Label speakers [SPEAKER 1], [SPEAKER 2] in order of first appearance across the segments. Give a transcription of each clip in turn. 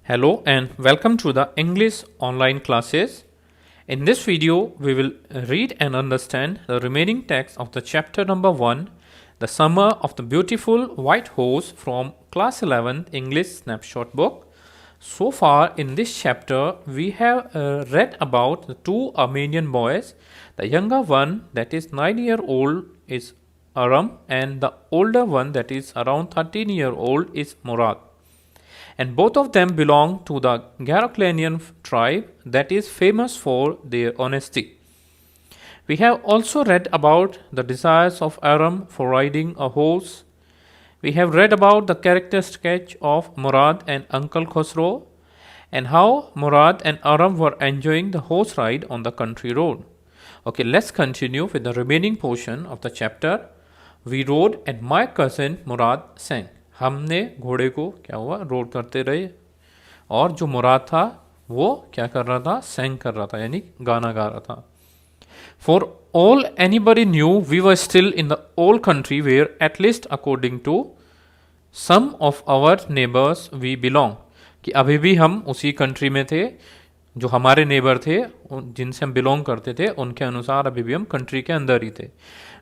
[SPEAKER 1] Hello and welcome to the English online classes. In this video, we will read and understand the remaining text of the chapter number 1, The Summer of the Beautiful White Horse from Class 11 English Snapshot book. So far in this chapter, we have read about the two Armenian boys. The younger one, that is 9-year-old, is Aram, and the older one, that is around 13-year-old, is Murad. And both of them belong to the Garoclanian tribe that is famous for their honesty. We have also read about the desires of Aram for riding a horse. We have read about the character sketch of Murad and Uncle Khosrow and how Murad and Aram were enjoying the horse ride on the country road. Okay, let's continue with the remaining portion of the chapter. We rode and my cousin Murad sang. हमने घोड़े को क्या हुआ road करते रहे और जो मुराद था वो क्या कर रहा था सेंग कर रहा था यानी गाना गा रहा था for all anybody knew we were still in the old country where at least according to some of our neighbours we belong कि अभी भी हम उसी कंट्री में थे जो हमारे नेबर थे जिनसे हम बिलोंग करते थे उनके अनुसार अभी भी हम कंट्री के अंदर ही थे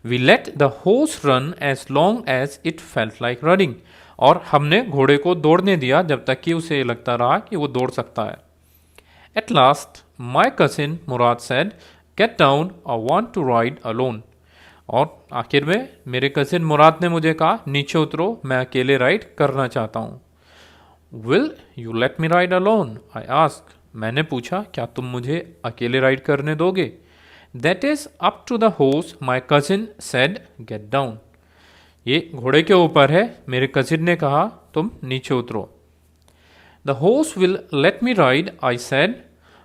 [SPEAKER 1] we let the horse run as long as it felt like running और हमने घोड़े को दौड़ने दिया जब तक कि उसे लगता रहा कि वो दौड़ सकता है at last my cousin Murad said get down I want to ride alone और आखिर में मेरे कजिन मुराद ने मुझे कहा नीचे उतरो मैं अकेले राइड करना चाहता हूँ will you let me ride alone I ask मैंने पूछा क्या तुम मुझे अकेले राइड करने दोगे that is up to the horse my cousin said get down ये घोड़े के ऊपर है मेरे कजिन ने कहा तुम नीचे उतरो the horse will let me ride I said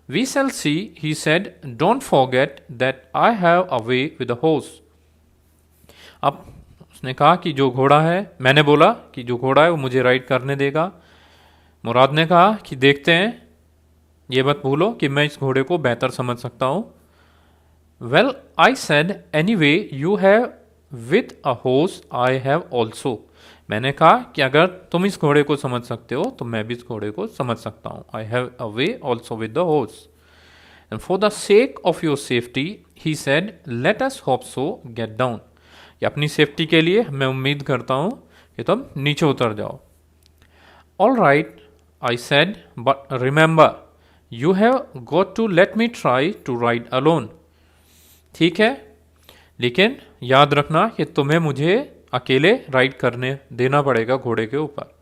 [SPEAKER 1] we shall see he said don't forget that I have a way with the horse अब उसने कहा कि जो घोड़ा है मैंने बोला कि जो घोड़ा है वो मुझे राइड करने देगा मुराद ने कहा कि देखते हैं ये मत भूलो कि मैं इस घोड़े को बेहतर समझ सकता हूँ well I said any way you have with a horse I have also मैंने कहा कि अगर तुम इस घोड़े को समझ सकते हो तो मैं भी इस घोड़े को समझ सकता हूँ आई have a way also with the horse and for the sake of your safety he said let us hope so get down कि अपनी सेफ्टी के लिए मैं उम्मीद करता हूँ कि तुम नीचे उतर जाओ all right I said but remember you have got to let me try to ride alone ठीक है लेकिन याद रखना कि तुम्हें मुझे अकेले राइड करने देना पड़ेगा घोड़े के ऊपर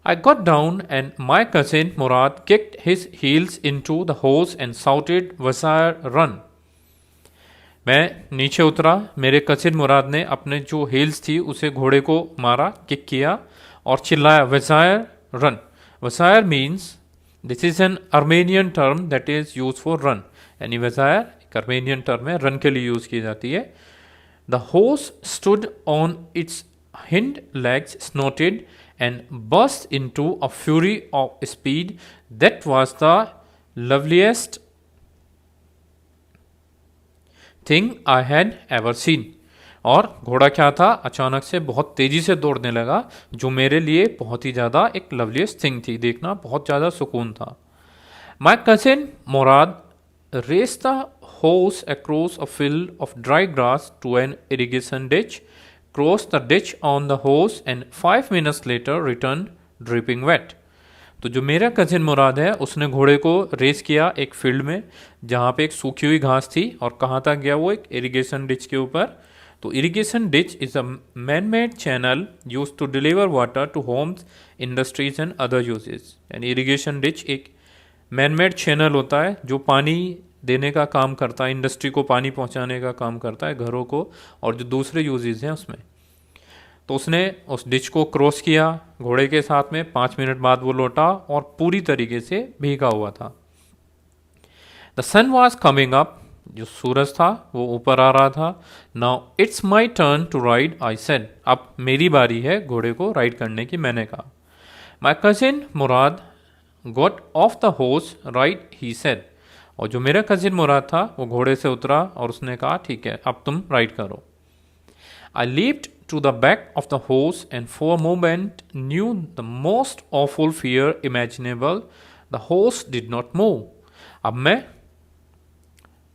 [SPEAKER 1] I got down and my cousin Murad kicked his heels into the horse and shouted vazire run मैं नीचे उतरा मेरे कजिन मुराद ने अपने जो हील्स थी उसे घोड़े को मारा किक किया और चिल्लाया vazire run vazire means this is an Armenian term that is use for run यानी वसायर अर्मेनियन टर्म है रन के लिए यूज की जाती है the horse stood on its hind legs snorted and burst into a fury of speed that was the loveliest thing I had ever seen और घोड़ा क्या था अचानक से बहुत तेजी से दौड़ने लगा जो मेरे लिए बहुत ही ज़्यादा एक लवलीएस्ट थिंग थी देखना बहुत ज़्यादा सुकून था माई cousin Murad raced the horse across a field of dry grass to an irrigation ditch, crossed the ditch on the horse and 5 minutes later returned dripping wet. तो जो मेरा कजिन मुराद है उसने घोड़े को रेस किया एक फील्ड में जहाँ पे एक सूखी हुई घास थी और कहाँ तक गया वो एक इरिगेशन डिच के ऊपर तो irrigation ditch is a man made channel use to deliver water to homes industries and other uses यानी इरिगेशन डिच एक मैन मेड चैनल होता है जो पानी देने का काम करता है इंडस्ट्री को पानी पहुंचाने का काम करता है घरों को और जो दूसरे यूजेस हैं उसमें तो उसने उस डिच को क्रॉस किया घोड़े के साथ में 5 मिनट बाद वो लौटा और पूरी तरीके से भीगा हुआ था the sun was coming up जो सूरज था वो ऊपर आ रहा था now it's my turn to ride I said अब मेरी बारी है घोड़े को राइड करने की मैंने कहा माई cousin Murad got off the horse ride he said और जो मेरा कजिन मुराद था वो घोड़े से उतरा और उसने कहा ठीक है अब तुम राइड करो आई leaped to the back of the horse and for a moment knew the most awful fear imaginable. The horse did not move. अब मैं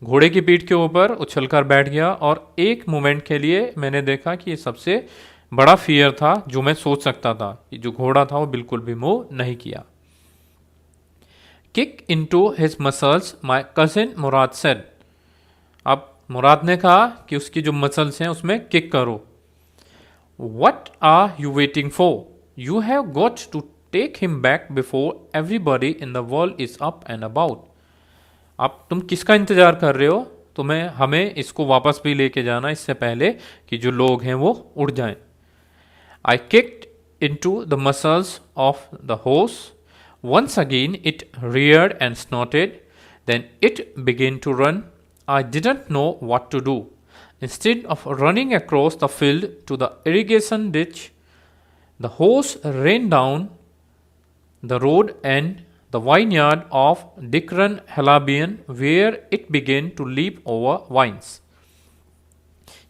[SPEAKER 1] घोड़े की पीठ के ऊपर उछलकर बैठ गया और एक मोमेंट के लिए मैंने देखा कि ये सबसे बड़ा फियर था जो मैं सोच सकता था कि जो घोड़ा था वो बिल्कुल भी मूव नहीं किया. Kick into his muscles, my cousin Murad said. अब मुराद ने कहा कि उसकी जो मसल्स हैं उसमें किक करो. What are you waiting for? You have got to take him back before everybody in the world is up and about. अब तुम किसका इंतजार कर रहे हो? तुम्हें हमें इसको वापस भी लेके जाना इससे पहले कि जो लोग हैं वो उड़ जाएं. I kicked into the muscles of the horse. Once again it reared and snorted. Then it began to run. I didn't know what to do. Instead of running across the field to the irrigation ditch, the horse ran down the road and the vineyard of Dikran Halabian, where it began to leap over vines.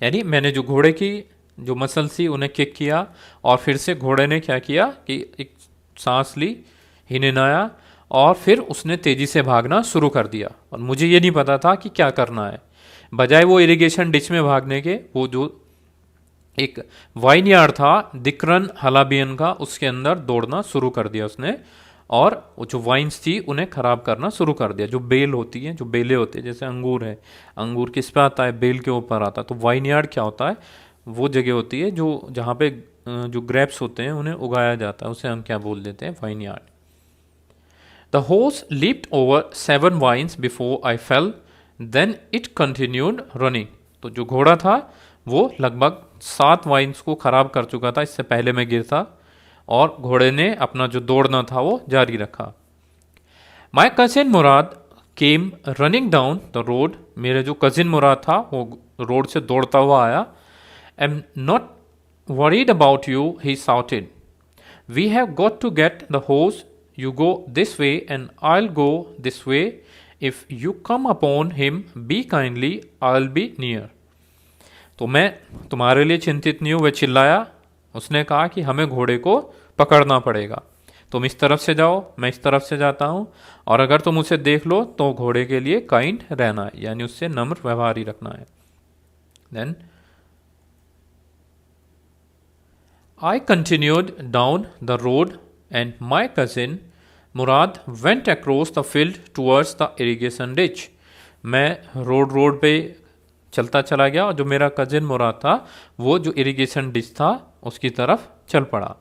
[SPEAKER 1] यानी मैंने जो घोड़े की जो muscle थी उन्हें kick किया और फिर से घोड़े ने क्या किया कि एक सांस ली, हिनहिनाया और फिर उसने तेजी से भागना शुरू कर दिया. और मुझे ये नहीं पता था कि क्या करना है. बजाय वो इरिगेशन डिच में भागने के, वो जो एक वाइन यार्ड था दिक्रन हलाबियन का, उसके अंदर दौड़ना शुरू कर दिया उसने और वो जो वाइन्स थी उन्हें ख़राब करना शुरू कर दिया. जो बेल होती है, जो बेले होते हैं, जैसे अंगूर है, अंगूर किस पे आता है? बेल के ऊपर आता है. तो वाइन यार्ड क्या होता है? वो जगह होती है जो जहाँ पे जो ग्रेप्स होते हैं उन्हें उगाया जाता है, उसे हम क्या बोल देते हैं? Wine yard. The horse leaped over 7 vines before I fell. Then it continued running. तो जो घोड़ा था वो लगभग 7 वाइन्स को खराब कर चुका था इससे पहले मैं गिरता, और घोड़े ने अपना जो दौड़ना था वो जारी रखा. My cousin Murad came running down the road. मेरे जो कजिन मुराद था वो रोड से दौड़ता हुआ आया. I'm not worried about you, he shouted. We have got to get the horse. You go this way and I'll go this way. If you come upon him, be kindly, I'll be near. तो मैं तुम्हारे लिए चिंतित नहीं हूँ, वह चिल्लाया. उसने कहा कि हमें घोड़े को पकड़ना पड़ेगा. तुम इस तरफ से जाओ, मैं इस तरफ से जाता हूँ, और अगर तुम उसे देख लो तो घोड़े के लिए काइंड रहना है, यानी उससे नम्र व्यवहार ही रखना है. Then I continued down the road and my cousin Murad went across the field towards the irrigation ditch. मैं रोड पे चलता चला गया और जो मेरा कजिन मुराद था वो जो इरिगेशन डिच था उसकी तरफ चल पड़ा.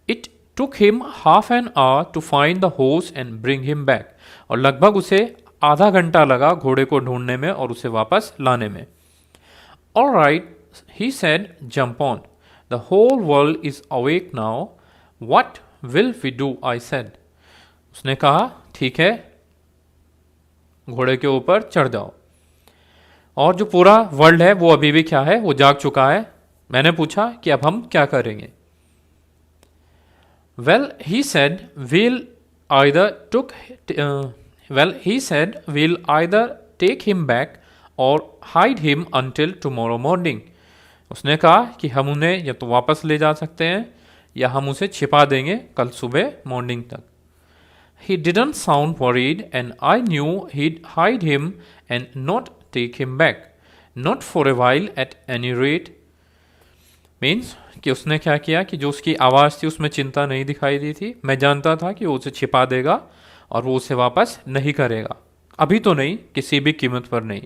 [SPEAKER 1] It took him half an hour to find the horse and bring him back. और लगभग उसे आधा घंटा लगा घोड़े को ढूंढने में और उसे वापस लाने में. All right, he said, jump on. The whole world is awake now. What will we do? I said. उसने कहा ठीक है, घोड़े के ऊपर चढ़ जाओ, और जो पूरा वर्ल्ड है वो अभी भी क्या है? वो जाग चुका है. मैंने पूछा कि अब हम क्या करेंगे? Well, he said, we'll either take him back or hide him until tomorrow morning. उसने कहा कि हम उन्हें या तो वापस ले जा सकते हैं या हम उसे छिपा देंगे कल सुबह मॉर्निंग तक. He didn't sound worried and I knew he'd hide him and not take him back. Not for a while at any rate. Means कि उसने क्या किया कि जो उसकी आवाज़ थी उसमें चिंता नहीं दिखाई दी थी. मैं जानता था कि वो उसे छिपा देगा और वो उसे वापस नहीं करेगा. अभी तो नहीं, किसी भी कीमत पर नहीं.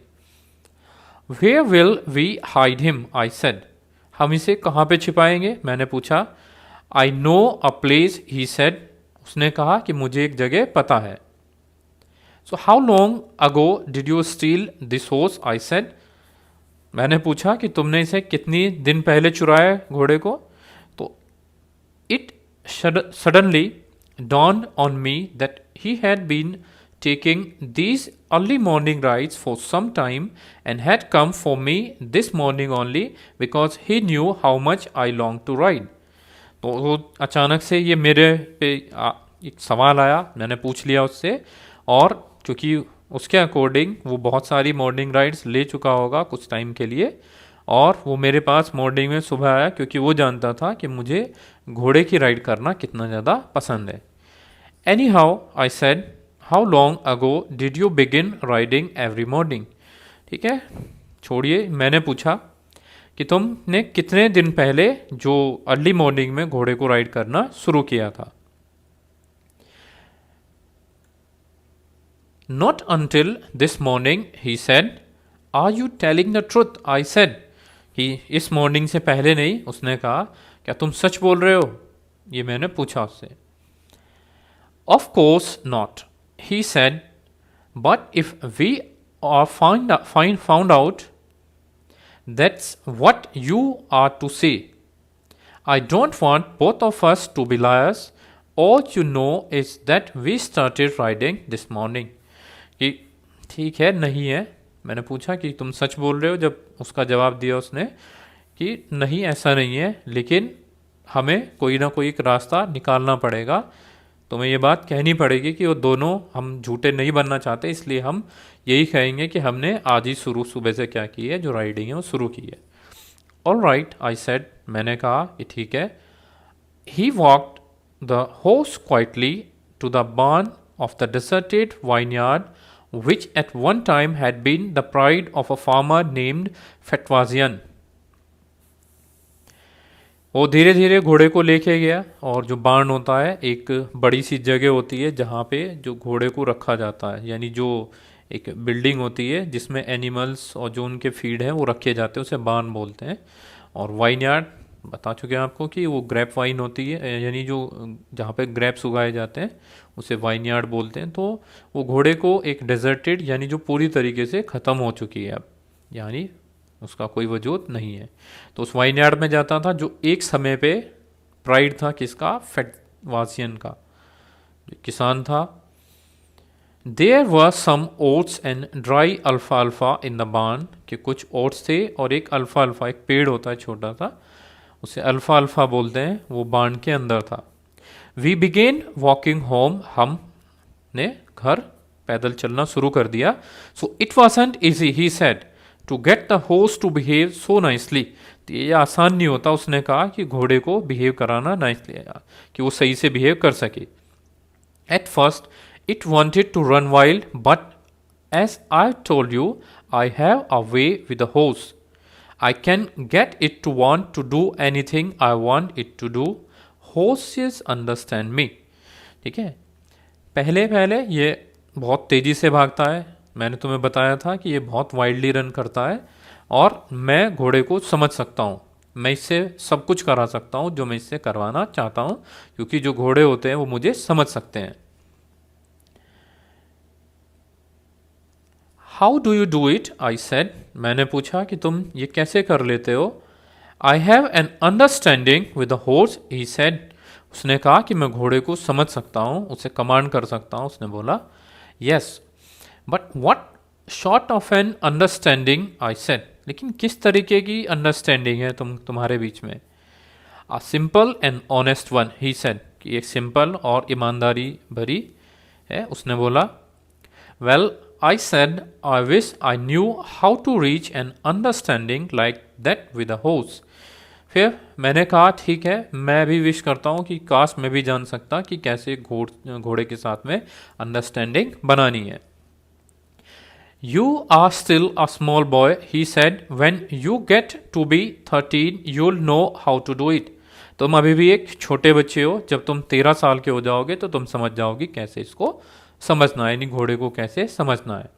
[SPEAKER 1] Where will we hide him? I said. हम इसे कहाँ पे छिपाएंगे? मैंने पूछा. I know a place, he said. उसने कहा कि मुझे एक जगह पता है. So how long ago did you steal this horse? I said. मैंने पूछा कि तुमने इसे कितनी दिन पहले चुराया घोड़े को? तो it suddenly dawned on me that he had been taking these early morning rides for some time and had come for me this morning only because he knew how much I longed to ride. तो वो अचानक से ये मेरे पे एक सवाल आया. मैंने पूछ लिया उससे, और चूँकि उसके अकॉर्डिंग वो बहुत सारी मॉर्निंग राइड्स ले चुका होगा कुछ टाइम के लिए, और वो मेरे पास मॉर्निंग में सुबह आया क्योंकि वो जानता था कि मुझे घोड़े की राइड करना कितना ज़्यादा पसंद है। Any how I said, how long ago did you begin riding every morning. ठीक है, छोड़िए, मैंने पूछा कि तुमने कितने दिन पहले जो अर्ली मॉर्निंग में घोड़े को राइड करना शुरू किया था। Not until this morning he said, are you telling the truth, I said, कि इस मॉर्निंग से पहले नहीं, उसने कहा क्या तुम सच बोल रहे हो, ये मैंने पूछा उससे। Of course not, he said, but if we are found out, that's what you are to say. I don't want both of us to be liars. All you know is that we started riding this morning. कि ठीक है, नहीं है। मैंने पूछा कि तुम सच बोल रहे हो, जब उसका जवाब दिया उसने कि नहीं ऐसा नहीं है, लेकिन हमें कोई ना कोई एक रास्ता निकालना पड़ेगा, तुम्हें ये बात कहनी पड़ेगी कि वो दोनों, हम झूठे नहीं बनना चाहते, इसलिए हम यही कहेंगे कि हमने आज ही सुबह से क्या की है, जो राइडिंग है वो शुरू की है। ऑल राइट आई सेड, मैंने कहा कि ठीक है। He walked the horse quietly to the barn of the deserted vineyard which at one time had been the pride of a farmer named Fetwazian. वो धीरे धीरे घोड़े को लेके गया, और जो बार्न होता है एक बड़ी सी जगह होती है जहाँ पे जो घोड़े को रखा जाता है, यानी जो एक बिल्डिंग होती है जिसमें एनिमल्स और जो उनके फीड हैं वो रखे जाते हैं, उसे बार्न बोलते हैं। और वाइन यार्ड बता चुके हैं आपको कि वो ग्रेप वाइन होती है, यानी जो जहाँ पे ग्रेप्स उगाए जाते हैं उसे वाइन यार्ड बोलते हैं। तो वो घोड़े को एक डेजर्टेड, यानी जो पूरी तरीके से ख़त्म हो चुकी है अब, यानी उसका कोई वजूद नहीं है, तो उस वाइन यार्ड में जाता था जो एक समय पे प्राइड था किसका, फेटवासियन का, जो किसान था। There were some oats and dry alfa in the barn, कि कुछ ओट्स थे और एक अल्फा, एक पेड़ होता है छोटा सा, उसे अल्फा बोलते हैं, वो बार्न के अंदर था। वी बिगेन वॉकिंग होम, हमने घर पैदल चलना शुरू कर दिया। So it wasn't easy, he said, to get the horse to behave so nicely. तो ये आसान नहीं होता, उसने कहा, कि घोड़े को बिहेव कराना नाइसली, कि वो सही से बिहेव कर सके। At first it wanted to run wild, but as I told you, I have a way with the horse. I can get it to want to do anything I want it to do. Horses understand me. ठीक है, पहले ये बहुत तेज़ी से भागता है, मैंने तुम्हें बताया था कि ये बहुत वाइल्डली रन करता है, और मैं घोड़े को समझ सकता हूँ, मैं इससे सब कुछ करा सकता हूँ जो मैं इससे करवाना चाहता हूँ, क्योंकि जो घोड़े होते हैं वो मुझे समझ सकते हैं। How do you do it, I said, मैंने पूछा कि तुम ये कैसे कर लेते हो। I have an understanding with the horse, he said, उसने कहा कि मैं घोड़े को समझ सकता हूँ, उसे कमांड कर सकता हूँ। उसने बोला yes, but what short of an understanding, I said, लेकिन किस तरीके की अंडरस्टैंडिंग है तुम्हारे बीच में। A simple and honest one, he said, कि एक सिंपल और ईमानदारी भरी है। उसने बोला well, I said, I wish I knew how to reach an understanding like that with a horse. फिर मैंने कहा ठीक है, मैं भी विश करता हूँ कि काश मैं भी जान सकता कि कैसे घोड़े के साथ में अंडरस्टैंडिंग बनानी है। You are still a small boy, he said. When you get to be 13, you'll know how to do it. तुम अभी भी एक छोटे बच्चे हो, जब तुम 13 साल के हो जाओगे तो तुम समझ जाओगे कैसे इसको समझना है, यानी घोड़े को कैसे समझना है।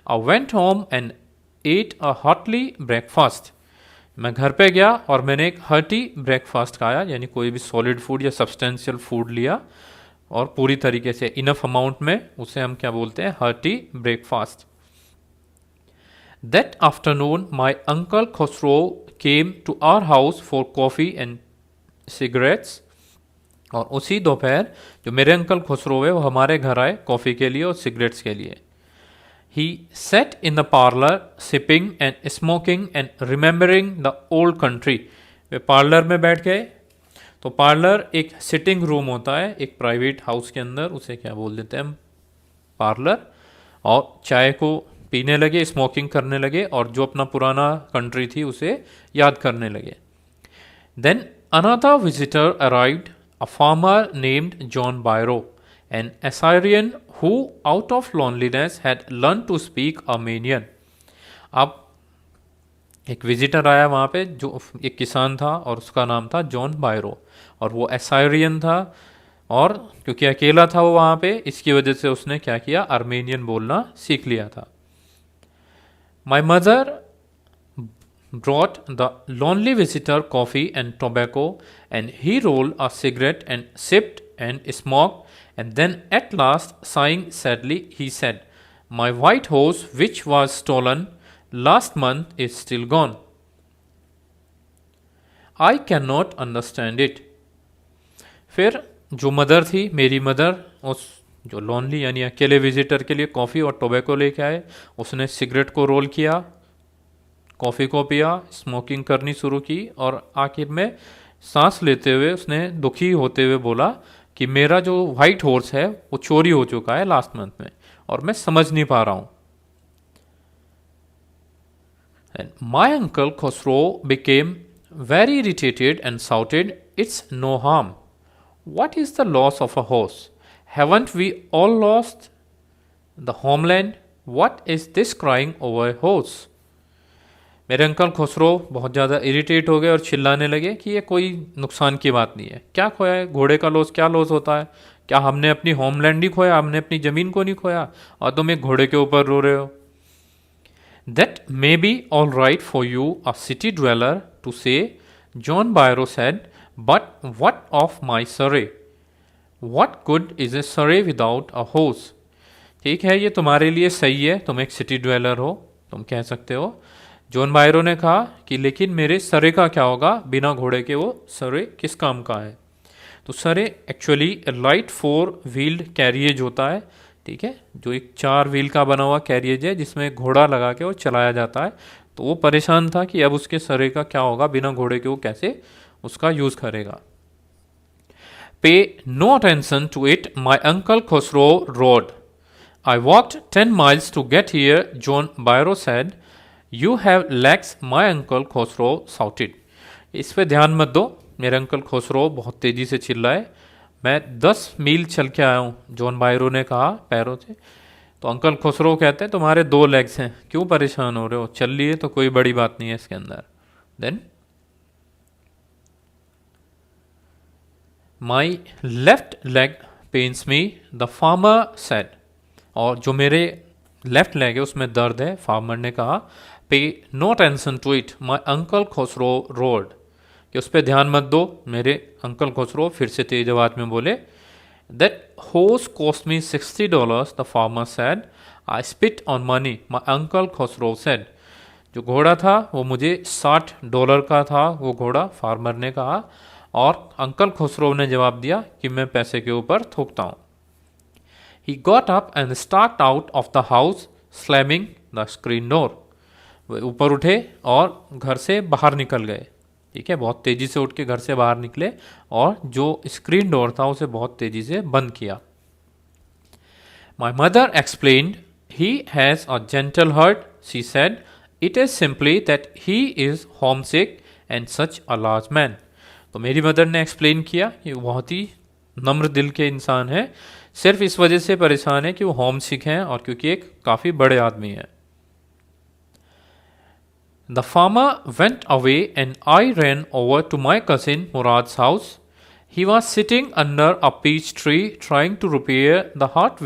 [SPEAKER 1] I went home and ate a hearty breakfast. मैं घर पे गया और मैंने एक हर्टी ब्रेकफास्ट खाया, यानी कोई भी सॉलिड फूड या सब्सटेंशियल फूड लिया, और पूरी तरीके से इनफ अमाउंट में, उसे हम क्या बोलते हैं, hearty breakfast. That afternoon, my uncle Khosrow came to our house for coffee and cigarettes. और उसी दोपहर जो मेरे अंकल खुसरो है वो हमारे घर आए कॉफ़ी के लिए और सिगरेट्स के लिए। He sat in the parlour sipping and smoking and remembering the old country. वे पार्लर में बैठ गए। तो पार्लर एक सिटिंग रूम होता है एक प्राइवेट हाउस के अंदर, उसे क्या बोल देते हैं हम, पार्लर। और चाय को पीने लगे, स्मोकिंग करने लगे और जो अपना पुराना कंट्री थी उसे याद करने लगे. Then another visitor arrived, a farmer named John Byro, an Assyrian who, out of loneliness, had learned to speak Armenian. अब एक विजिटर आया वहाँ पे जो एक किसान था और उसका नाम था जॉन बायरो और वो एसायरियन था और क्योंकि अकेला था वो वहाँ पे इसकी वजह से उसने क्या किया, आर्मेनियन बोलना सीख लिया था. My mother brought the lonely visitor coffee and tobacco, and he rolled a cigarette and sipped and smoked, and then at last, sighing sadly, he said, "My white horse, which was stolen last month, is still gone. I cannot understand it." फिर जो mother थी, मेरी mother, उस जो lonely यानी अकेले visitor के लिए कॉफ़ी और टोबैको लेके आए, उसने सिगरेट को रोल किया, कॉफ़ी को पिया, स्मोकिंग करनी शुरू की और आखिर में सांस लेते हुए उसने दुखी होते हुए बोला कि मेरा जो वाइट हॉर्स है वो चोरी हो चुका है लास्ट मंथ में और मैं समझ नहीं पा रहा हूँ. And my uncle Khosrow became very irritated and shouted, "It's no harm. What is the loss of a horse? Haven't we all lost the homeland? What is this crying over a horse?" मेरे uncle Khusro बहुत ज़्यादा irritate हो गए और चिल्लाने लगे कि ये कोई नुकसान की बात नहीं है, क्या खोया है, घोड़े का लॉस क्या लॉस होता है, क्या हमने अपनी होमलैंड ही खोया, हमने अपनी ज़मीन को नहीं खोया और तुम एक घोड़े के ऊपर रो रहे हो. That may be all right for you a city dweller to say, John Byro said, but what of my surrey? What good is a सरे विदाउट अ हॉर्स? ठीक है, ये तुम्हारे लिए सही है, तुम एक सिटी ड्वेलर हो, तुम कह सकते हो. जॉन बायरो ने कहा कि लेकिन मेरे सरे का क्या होगा, बिना घोड़े के वो सरे किस काम का है? तो सरे एक्चुअली लाइट 4 व्हील्ड कैरियज होता है, ठीक है, जो एक 4 व्हील का बना हुआ कैरियज है जिसमें घोड़ा लगा के वो चलाया जाता है. तो वो परेशान था कि अब उसके सरे का क्या होगा, बिना घोड़े के वो कैसे उसका यूज़ करेगा. Pay no attention to it, my uncle Khosrove roared. I walked 10 miles to get here, John Byro said. "You have legs," my uncle Khosrove shouted. इस पे ध्यान मत दो, मेरे अंकल खोसरो बहुत तेज़ी से चिल्लाए. मैं 10 मील चल के आया हूँ, जॉन बायरो ने कहा पैरों से. तो अंकल खोसरो कहते हैं तुम्हारे 2 लेग्स हैं, क्यों परेशान हो रहे हो, चल लिए तो कोई बड़ी बात नहीं है इसके अंदर. Then my left leg pains me, the farmer said. और जो मेरे लेफ्ट लेग है उसमें दर्द है, फार्मर ने कहा. Pay no tension to it, my uncle Khosrove roared. कि उस पर ध्यान मत दो, मेरे अंकल खोसरो फिर से तेज आवाज में बोले. That horse cost me $60, the farmer said. I spit on money, my uncle खोसरो said. जो घोड़ा था वो मुझे $60 का था, वो घोड़ा, फार्मर ने कहा. और अंकल खोसरो ने जवाब दिया कि मैं पैसे के ऊपर थूकता हूँ. He got up and stalked out of the house, slamming the screen door. वे ऊपर उठे और घर से बाहर निकल गए, ठीक है, बहुत तेज़ी से उठ के घर से बाहर निकले और जो स्क्रीन डोर था उसे बहुत तेज़ी से बंद किया. My mother explained, he has a gentle heart, she said. It is simply that he is home sick and such a large man. तो मेरी मदर ने एक्सप्लेन किया कि वो बहुत ही नम्र दिल के इंसान है, सिर्फ इस वजह से परेशान है कि वो होम सिक हैं और क्योंकि एक काफ़ी बड़े आदमी हैं. The farmer went away and I ran over to my cousin Murad's house. He was sitting under a peach tree trying to repair the hurt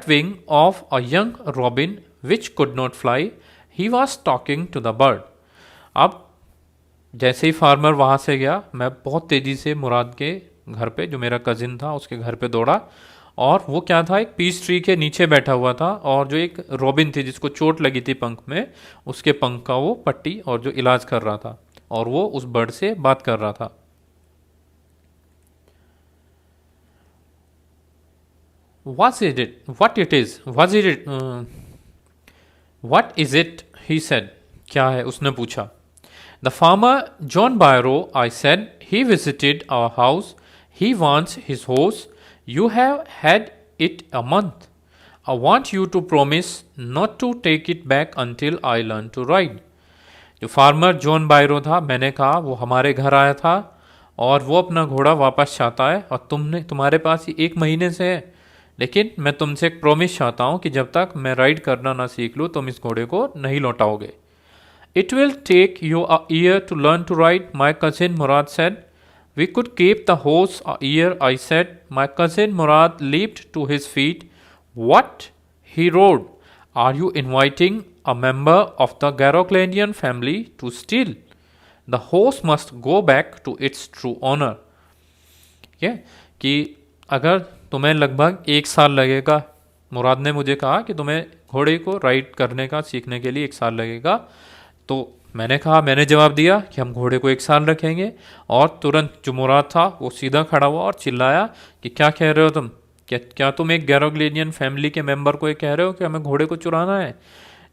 [SPEAKER 1] wing of a young robin which could not fly. He was talking to the bird. अब जैसे ही farmer वहाँ से गया, मैं बहुत तेज़ी से मुराद के घर पे, जो मेरा कज़िन था उसके घर पे दौड़ा. और वो क्या था, एक पीच ट्री के नीचे बैठा हुआ था और जो एक रॉबिन थी जिसको चोट लगी थी पंख में, उसके पंख का वो पट्टी और जो इलाज कर रहा था और वो उस बर्ड से बात कर रहा था. What is it? He said. क्या है, उसने पूछा. The farmer, John Byro, I said. He visited our house. He wants his horse. You have had it a month. I want you to promise not to take it back until I learn to ride. जो farmer John Byro था, मैंने कहा, वो हमारे घर आया था और वो अपना घोड़ा वापस चाहता है और तुम्हारे पास ही 1 महीने से है, लेकिन मैं तुमसे एक प्रॉमिस चाहता हूँ कि जब तक मैं राइड करना ना सीख लूँ तुम इस घोड़े को नहीं लौटाओगे। It will take you a year to learn to ride, my cousin Murad said. We could keep the horse a year, I said. My cousin Murad leaped to his feet. What? He roared. Are you inviting a member of the Garoclanian family to steal? The horse must go back to its true owner. ठीक है कि अगर तुम्हें लगभग 1 साल लगेगा, मुराद ने मुझे कहा कि तुम्हें घोड़े को राइड करने का सीखने के लिए 1 साल लगेगा, तो मैंने जवाब दिया कि हम घोड़े को 1 साल रखेंगे। और तुरंत जो मुराद था वो सीधा खड़ा हुआ और चिल्लाया कि क्या कह रहे हो तुम? क्या तुम एक गैरोग्लेनियन फैमिली के मेंबर को ये कह रहे हो कि हमें घोड़े को चुराना है?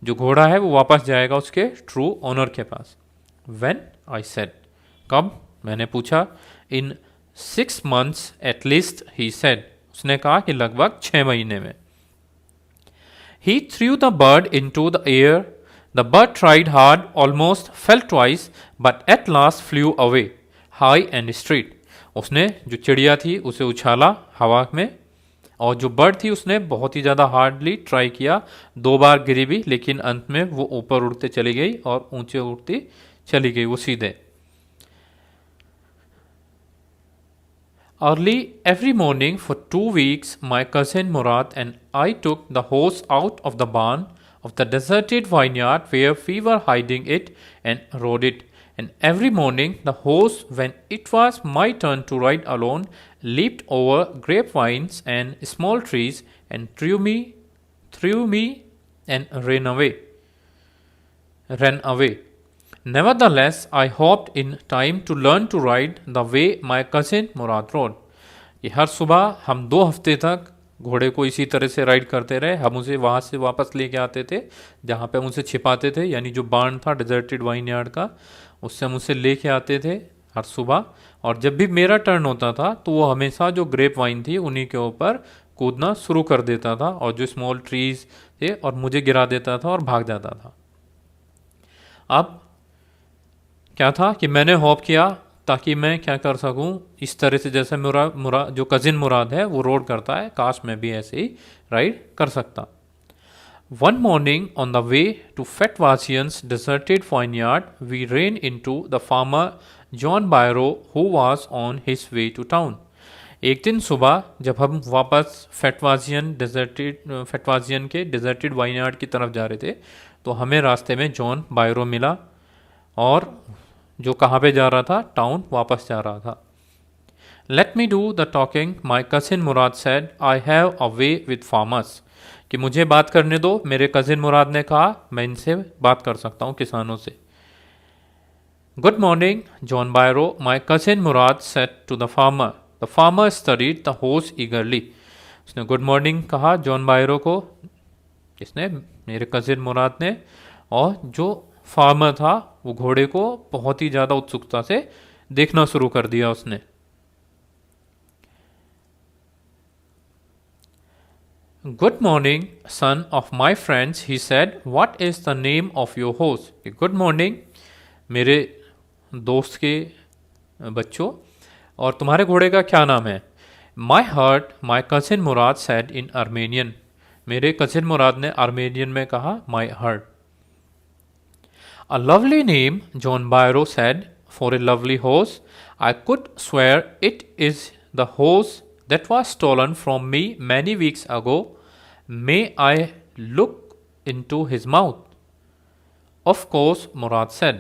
[SPEAKER 1] जो घोड़ा है वो वापस जाएगा उसके ट्रू ओनर के पास। When, I said. कब? मैंने पूछा। इन 6 months at least, he said. उसने कहा कि लगभग 6 महीने में। He threw the bird into the air. The bird tried hard, almost fell twice, but at last flew away, high and straight. उसने जो चिड़िया थी उसे उछाला हवा में, और जो बर्ड थी उसने बहुत ही ज़्यादा हार्डली ट्राई किया, 2 बार गिरी भी, लेकिन अंत में वो ऊपर उड़ते चली गई और ऊंचे उड़ती चली गई वो सीधे। Early every morning for 2 weeks, my cousin Murad and I took the horse out of the barn of the deserted vineyard where we were hiding it and rode it. And every morning the horse, when it was my turn to ride alone, leaped over grapevines and small trees and threw me and ran away. Nevertheless, I hoped in time to learn to ride the way my cousin Murad rode. ये हर सुबह हम 2 हफ्ते तक घोड़े को इसी तरह से राइड करते रहे। हम उसे वहाँ से वापस लेके आते थे जहाँ पे हम उसे छिपाते थे, यानी जो बार्न था डेजर्टेड वाइन यार्ड का, उससे हम उसे लेके आते थे हर सुबह। और जब भी मेरा टर्न होता था तो वो हमेशा जो ग्रेप वाइन थी उन्हीं के ऊपर कूदना शुरू कर देता था और जो स्मॉल ट्रीज थे और मुझे गिरा देता था और भाग जाता था। अब क्या था कि मैंने होप किया ताकि मैं क्या कर सकूं, इस तरह से जैसे मेरा जो कजिन मुराद है वो रोड करता है, काश मैं भी ऐसे ही राइड कर सकता। One morning on the way to Fetwasian's deserted vineyard, we ran into the farmer John Byro who was on his way to town. एक दिन सुबह जब हम वापस फेटवाजियन के डेजर्टेड वाइनयार्ड की तरफ जा रहे थे तो हमें रास्ते में जॉन बायरो मिला, और जो कहाँ पे जा रहा था? टाउन वापस जा रहा था। Let me do the talking, my cousin Murad said. I have a way with farmers. कि मुझे बात करने दो, मेरे कजिन मुराद ने कहा, मैं इनसे बात कर सकता हूँ, किसानों से। Good morning John Byro, my cousin Murad said to the farmer. The farmer studied the horse eagerly. उसने गुड मॉर्निंग कहा जॉन बायरो को, इसने मेरे कजिन मुराद ने, और जो फार्मर था वो घोड़े को बहुत ही ज़्यादा उत्सुकता से देखना शुरू कर दिया उसने। Good morning son of my friends, he said. What is the name of your horse? Good morning मेरे दोस्त के बच्चों, और तुम्हारे घोड़े का क्या नाम है? माई hurt, my cousin Murad said in Armenian. मेरे कजिन मुराद ने आर्मेनियन में कहा माई hurt. A lovely name, John Byro said, for a lovely horse. I could swear it is the horse that was stolen from me many weeks ago. May I look into his mouth? Of course, Murad said.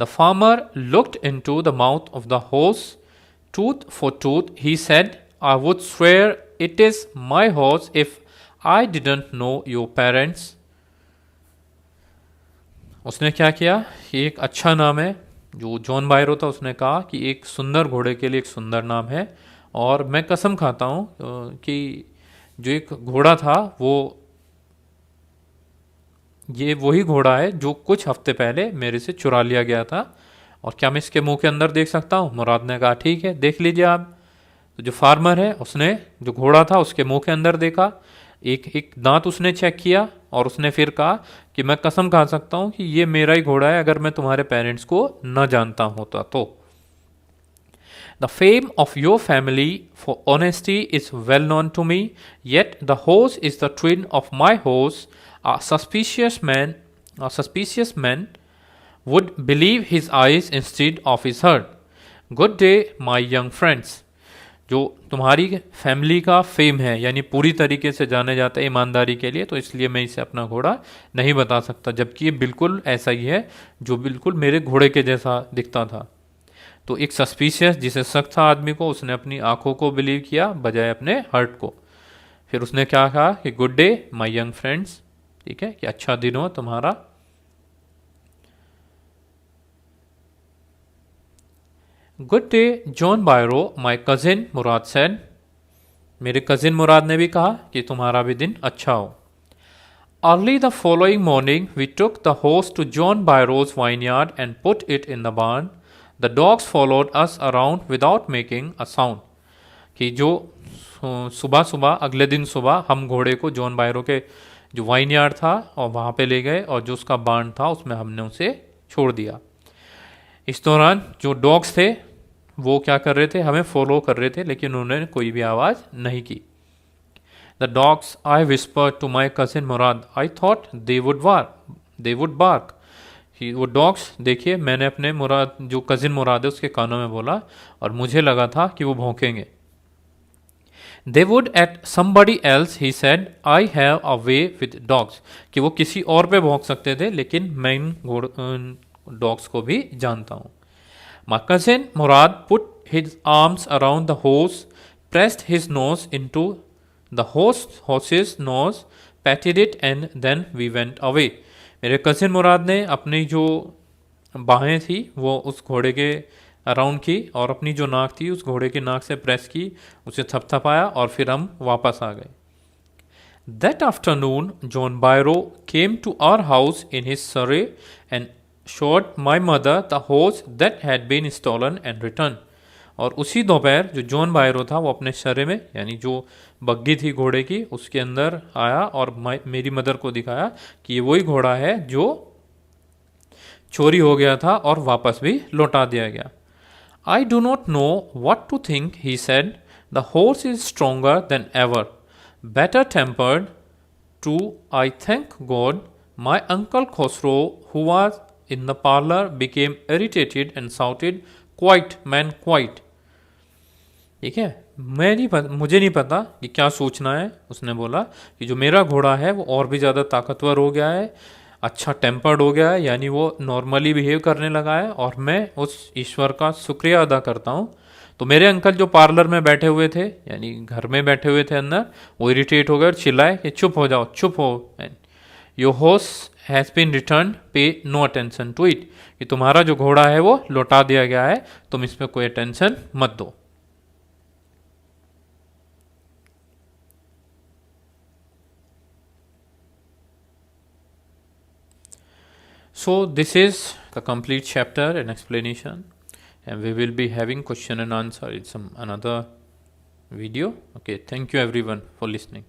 [SPEAKER 1] The farmer looked into the mouth of the horse. Tooth for tooth, he said, I would swear it is my horse if I didn't know your parents. उसने क्या किया? ये एक अच्छा नाम है। जो John Byro था उसने कहा कि एक सुंदर घोड़े के लिए एक सुंदर नाम है, और मैं कसम खाता हूँ कि जो एक घोड़ा था वो ये वही घोड़ा है जो कुछ हफ्ते पहले मेरे से चुरा लिया गया था। और क्या मैं इसके मुंह के अंदर देख सकता हूँ? मुराद ने कहा ठीक है, देख लीजिए आप। तो जो फार्मर है उसने जो घोड़ा था उसके मुंह के अंदर देखा। एक एक दांत उसने चेक किया और उसने फिर कहा कि मैं कसम खा सकता हूं कि ये मेरा ही घोड़ा है, अगर मैं तुम्हारे पेरेंट्स को न जानता होता तो। The fame of your family for honesty is well known to me, yet the horse is the twin of my horse. A suspicious man would believe his eyes instead of his heart. Good day, my young friends. जो तुम्हारी family का fame है, यानी पूरी तरीके से जाने जाता है ईमानदारी के लिए, तो इसलिए मैं इसे अपना घोड़ा नहीं बता सकता, जबकि ये बिल्कुल ऐसा ही है जो बिल्कुल मेरे घोड़े के जैसा दिखता था। तो एक सस्पिशियस, जिसे शक था आदमी को, उसने अपनी आंखों को बिलीव किया बजाय अपने हर्ट को। फिर उसने क्या कहा कि good day my young friends, ठीक है, कि अच्छा दिन हो तुम्हारा। Good day John Byro, my cousin Murad said, मेरे कजिन मुराद ने भी कहा कि तुम्हारा भी दिन अच्छा हो। Early the following morning we took the horse to John Byro's vineyard and put it in the barn. The dogs followed us around without making a sound, कि जो सुबह सुबह, अगले दिन सुबह हम घोड़े को जॉन बायरो के जो वाइन यार्ड था और वहाँ पे ले गए, और जो उसका बार्न था उसमें हमने उसे छोड़ दिया। इस दौरान जो डॉग्स थे वो क्या कर रहे थे, हमें फॉलो कर रहे थे, लेकिन उन्होंने कोई भी आवाज़ नहीं की। The dogs I whisper to my cousin Mourad, I thought they would bark. वो डॉग्स, देखिए, मैंने अपने मुराद, जो कजिन मुराद है, उसके कानों में बोला और मुझे लगा था कि वो भौंकेंगे। They would ate somebody else, he said, I have a way with dogs, कि वो किसी और पे भौंक सकते थे, लेकिन मैं इन डॉग्स को भी जानता हूँ। My cousin Mourad put his arms around the horse, pressed his nose into the horse's nose, patted it and then we went away. मेरे कजिन मुराद ने अपनी जो बाहें थी वो उस घोड़े के अराउंड की, और अपनी जो नाक थी उस घोड़े की नाक से प्रेस की, उसे थपथपाया, और फिर हम वापस आ गए। That afternoon John Byro came to our house in his surrey and showed my mother the horse that had been stolen and return. और उसी दोपहर जो जॉन बायरो था वो अपने शरे में, यानी जो बग्गी थी घोड़े की, उसके अंदर आया और मेरी मदर को दिखाया कि ये वही घोड़ा है जो चोरी हो गया था और वापस भी लौटा दिया गया। I do not know what to think, he said. The horse is stronger than ever, better tempered too, I thank God. My uncle Khosrow, who was in the parlor, became irritated and shouted, "Quiet, man, quiet!" ठीक है, मुझे नहीं पता कि क्या सोचना है। उसने बोला कि जो मेरा घोड़ा है वो और भी ज़्यादा ताकतवर हो गया है, अच्छा टेम्पर्ड हो गया है, यानी वो नॉर्मली बिहेव करने लगा है, और मैं उस ईश्वर का शुक्रिया अदा करता हूँ। तो मेरे अंकल जो पार्लर में बैठे हुए थे, यानी घर में बैठे हुए थे अंदर, वो इरिटेट हो गए और चिल्लाए कि चुप हो जाओ, चुप हो, your horse has been return, pay no attention to it, कि तुम्हारा जो घोड़ा है वो लौटा दिया गया है, तुम इस पर कोई अटेंशन मत दो। So this is the complete chapter and explanation, and we will be having question and answer in some another video. Okay, thank you everyone for listening.